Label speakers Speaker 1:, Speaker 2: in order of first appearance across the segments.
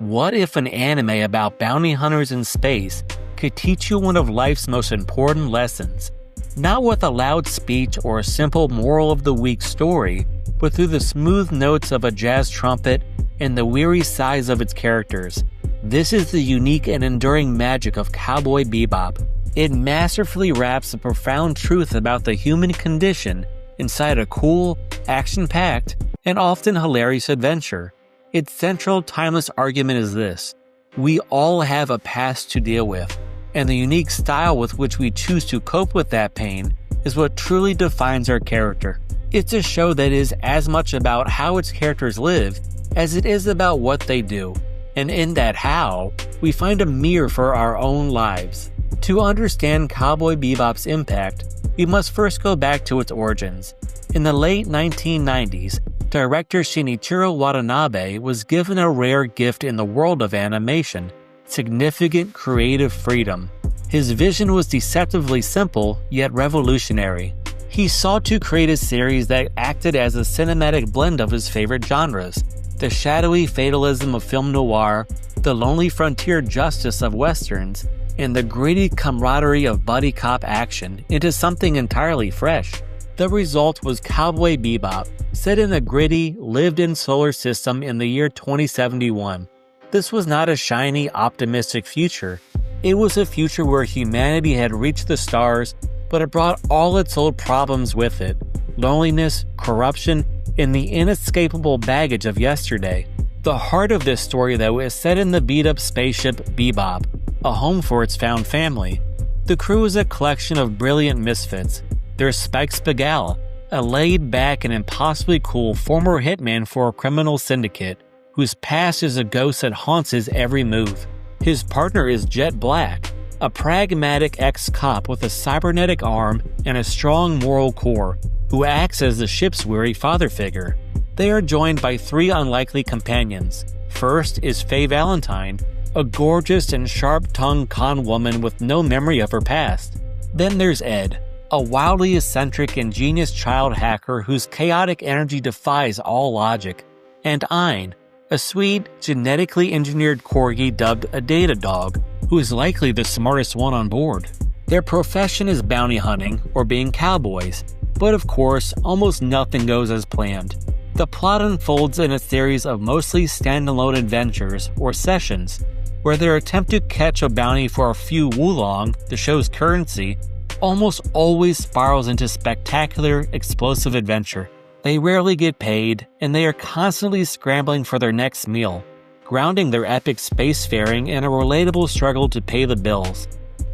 Speaker 1: What if an anime about bounty hunters in space could teach you one of life's most important lessons? Not with a loud speech or a simple moral of the week story, but through the smooth notes of a jazz trumpet and the weary sighs of its characters. This is the unique and enduring magic of Cowboy Bebop. It masterfully wraps a profound truth about the human condition inside a cool, action-packed, and often hilarious adventure. Its central, timeless argument is this: we all have a past to deal with, and the unique style with which we choose to cope with that pain is what truly defines our character. It's a show that is as much about how its characters live as it is about what they do, and in that how, we find a mirror for our own lives. To understand Cowboy Bebop's impact, we must first go back to its origins. In the late 1990s, director Shinichiro Watanabe was given a rare gift in the world of animation: significant creative freedom. His vision was deceptively simple, yet revolutionary. He sought to create a series that acted as a cinematic blend of his favorite genres: the shadowy fatalism of film noir, the lonely frontier justice of westerns, and the gritty camaraderie of buddy cop action into something entirely fresh. The result was Cowboy Bebop, set in a gritty, lived-in solar system in the year 2071. This was not a shiny, optimistic future. It was a future where humanity had reached the stars, but it brought all its old problems with it: loneliness, corruption, and the inescapable baggage of yesterday. The heart of this story, though, is set in the beat-up spaceship Bebop, a home for its found family. The crew is a collection of brilliant misfits. There's Spike Spiegel, a laid-back and impossibly cool former hitman for a criminal syndicate, whose past is a ghost that haunts his every move. His partner is Jet Black, a pragmatic ex-cop with a cybernetic arm and a strong moral core, who acts as the ship's weary father figure. They are joined by three unlikely companions. First is Faye Valentine, a gorgeous and sharp-tongued con woman with no memory of her past. Then there's Ed, a wildly eccentric and genius child hacker whose chaotic energy defies all logic. And Ein, a sweet, genetically engineered corgi dubbed a data dog, who is likely the smartest one on board. Their profession is bounty hunting, or being cowboys, but of course, almost nothing goes as planned. The plot unfolds in a series of mostly standalone adventures, or sessions, where their attempt to catch a bounty for a few wulong, the show's currency, almost always spirals into spectacular, explosive adventure. They rarely get paid, and they are constantly scrambling for their next meal, grounding their epic spacefaring in a relatable struggle to pay the bills.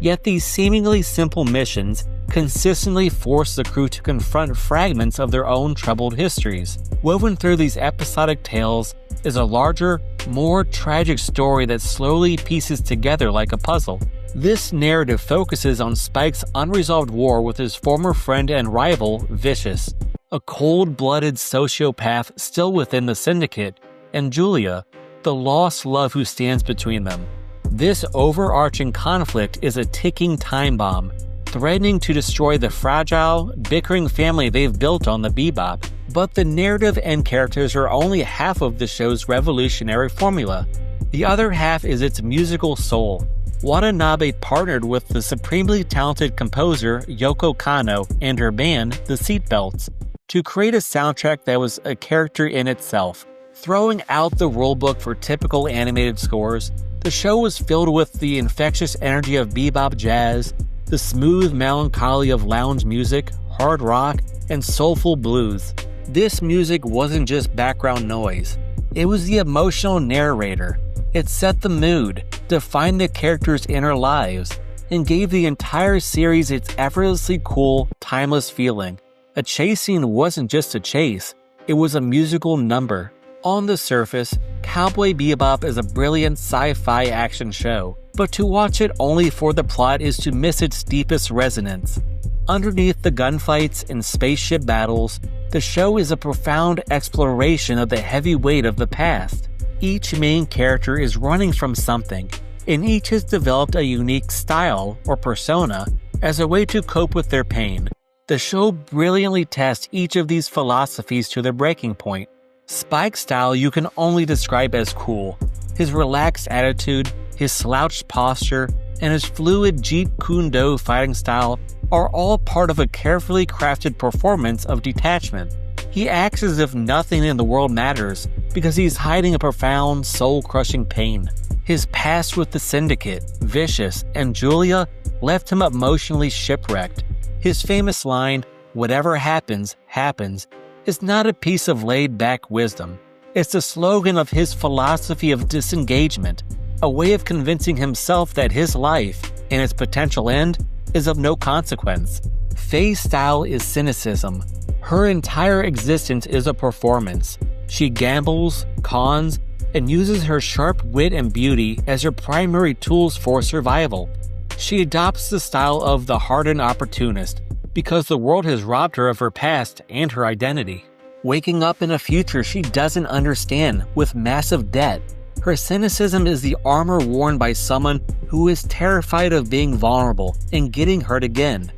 Speaker 1: Yet these seemingly simple missions consistently force the crew to confront fragments of their own troubled histories. Woven through these episodic tales is a larger, more tragic story that slowly pieces together like a puzzle. This narrative focuses on Spike's unresolved war with his former friend and rival, Vicious, a cold-blooded sociopath still within the syndicate, and Julia, the lost love who stands between them. This overarching conflict is a ticking time bomb, threatening to destroy the fragile, bickering family they've built on the Bebop. But the narrative and characters are only half of the show's revolutionary formula. The other half is its musical soul. Watanabe partnered with the supremely talented composer Yoko Kanno and her band, the Seatbelts, to create a soundtrack that was a character in itself. Throwing out the rulebook for typical animated scores, the show was filled with the infectious energy of bebop jazz, the smooth melancholy of lounge music, hard rock, and soulful blues. This music wasn't just background noise. It was the emotional narrator. It set the mood, defined the characters' inner lives, and gave the entire series its effortlessly cool, timeless feeling. A chase scene wasn't just a chase, it was a musical number. On the surface, Cowboy Bebop is a brilliant sci-fi action show, but to watch it only for the plot is to miss its deepest resonance. Underneath the gunfights and spaceship battles, the show is a profound exploration of the heavy weight of the past. Each main character is running from something, and each has developed a unique style, or persona, as a way to cope with their pain. The show brilliantly tests each of these philosophies to their breaking point. Spike's style you can only describe as cool. His relaxed attitude, his slouched posture, and his fluid Jeet Kune Do fighting style are all part of a carefully crafted performance of detachment. He acts as if nothing in the world matters because he's hiding a profound, soul-crushing pain. His past with the Syndicate, Vicious, and Julia left him emotionally shipwrecked. His famous line, "Whatever happens, happens," is not a piece of laid-back wisdom. It's the slogan of his philosophy of disengagement, a way of convincing himself that his life, and its potential end, is of no consequence. Faye's style is cynicism. Her entire existence is a performance. She gambles, cons, and uses her sharp wit and beauty as her primary tools for survival. She adopts the style of the hardened opportunist because the world has robbed her of her past and her identity. Waking up in a future she doesn't understand, with massive debt, her cynicism is the armor worn by someone who is terrified of being vulnerable and getting hurt again.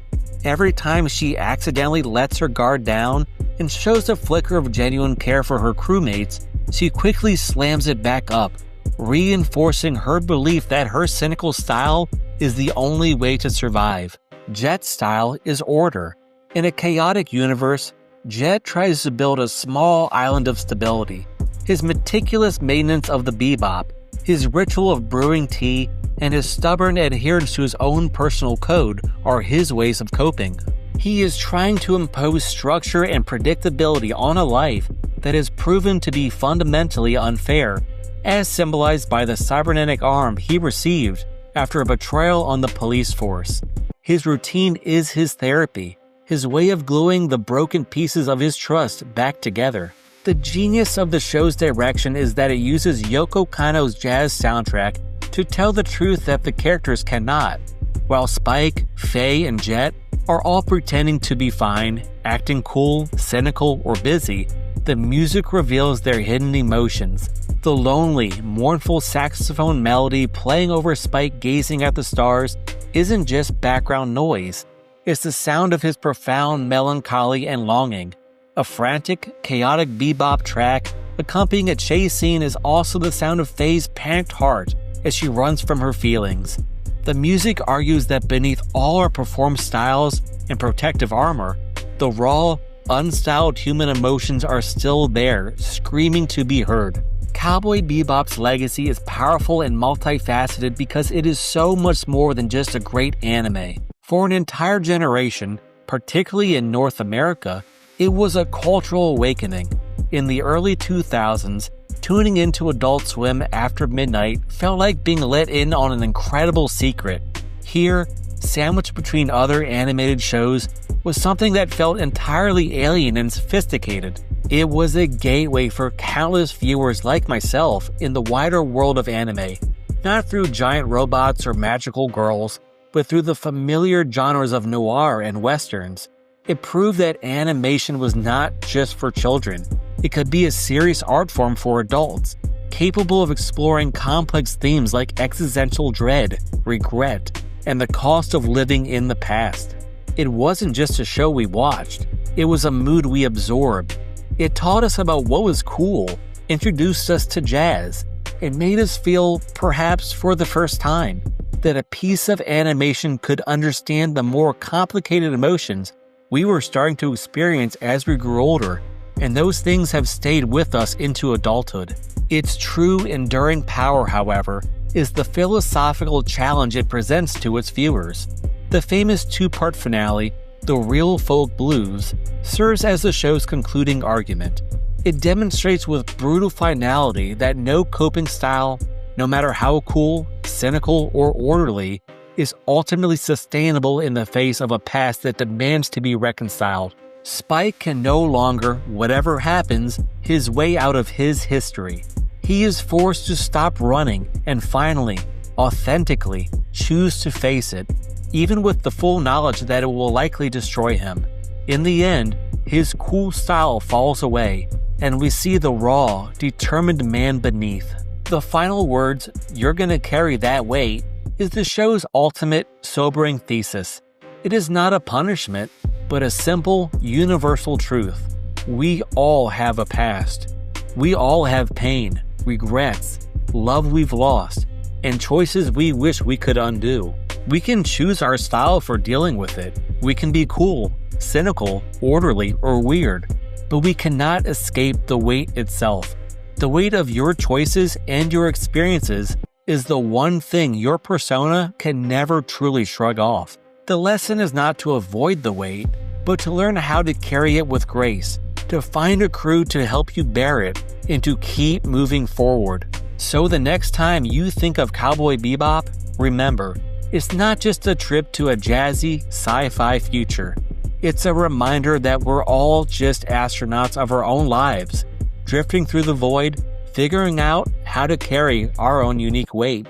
Speaker 1: Every time she accidentally lets her guard down and shows a flicker of genuine care for her crewmates, she quickly slams it back up, reinforcing her belief that her cynical style is the only way to survive. Jet's style is order. In a chaotic universe, Jet tries to build a small island of stability. His meticulous maintenance of the Bebop, his ritual of brewing tea, and his stubborn adherence to his own personal code are his ways of coping. He is trying to impose structure and predictability on a life that has proven to be fundamentally unfair, as symbolized by the cybernetic arm he received after a betrayal on the police force. His routine is his therapy, his way of gluing the broken pieces of his trust back together. The genius of the show's direction is that it uses Yoko Kanno's jazz soundtrack to tell the truth that the characters cannot. While Spike, Faye, and Jet are all pretending to be fine, acting cool, cynical, or busy, the music reveals their hidden emotions. The lonely, mournful saxophone melody playing over Spike gazing at the stars isn't just background noise. It's the sound of his profound melancholy and longing. A frantic, chaotic bebop track accompanying a chase scene is also the sound of Faye's panicked heart as she runs from her feelings. The music argues that beneath all our performed styles and protective armor, the raw, unstyled human emotions are still there, screaming to be heard. Cowboy Bebop's legacy is powerful and multifaceted because it is so much more than just a great anime. For an entire generation, particularly in North America, it was a cultural awakening. In the early 2000s, tuning into Adult Swim after midnight felt like being let in on an incredible secret. Here, sandwiched between other animated shows, was something that felt entirely alien and sophisticated. It was a gateway for countless viewers like myself in the wider world of anime, not through giant robots or magical girls, but through the familiar genres of noir and westerns. It proved that animation was not just for children. It could be a serious art form for adults, capable of exploring complex themes like existential dread, regret, and the cost of living in the past. It wasn't just a show we watched, it was a mood we absorbed. It taught us about what was cool, introduced us to jazz, and made us feel, perhaps for the first time, that a piece of animation could understand the more complicated emotions we were starting to experience as we grew older, and those things have stayed with us into adulthood. Its true enduring power, however, is the philosophical challenge it presents to its viewers. The famous two-part finale, The Real Folk Blues, serves as the show's concluding argument. It demonstrates with brutal finality that no coping style, no matter how cool, cynical, or orderly, is ultimately sustainable in the face of a past that demands to be reconciled. Spike can no longer, whatever happens, his way out of his history. He is forced to stop running and finally, authentically, choose to face it, even with the full knowledge that it will likely destroy him. In the end, his cool style falls away, and we see the raw, determined man beneath. The final words, "You're gonna carry that weight," is the show's ultimate, sobering thesis. It is not a punishment, but a simple, universal truth. We all have a past. We all have pain, regrets, love we've lost, and choices we wish we could undo. We can choose our style for dealing with it. We can be cool, cynical, orderly, or weird, but we cannot escape the weight itself. The weight of your choices and your experiences is the one thing your persona can never truly shrug off. The lesson is not to avoid the weight, but to learn how to carry it with grace, to find a crew to help you bear it, and to keep moving forward. So the next time you think of Cowboy Bebop, remember, it's not just a trip to a jazzy, sci-fi future. It's a reminder that we're all just astronauts of our own lives, drifting through the void, figuring out how to carry our own unique weight.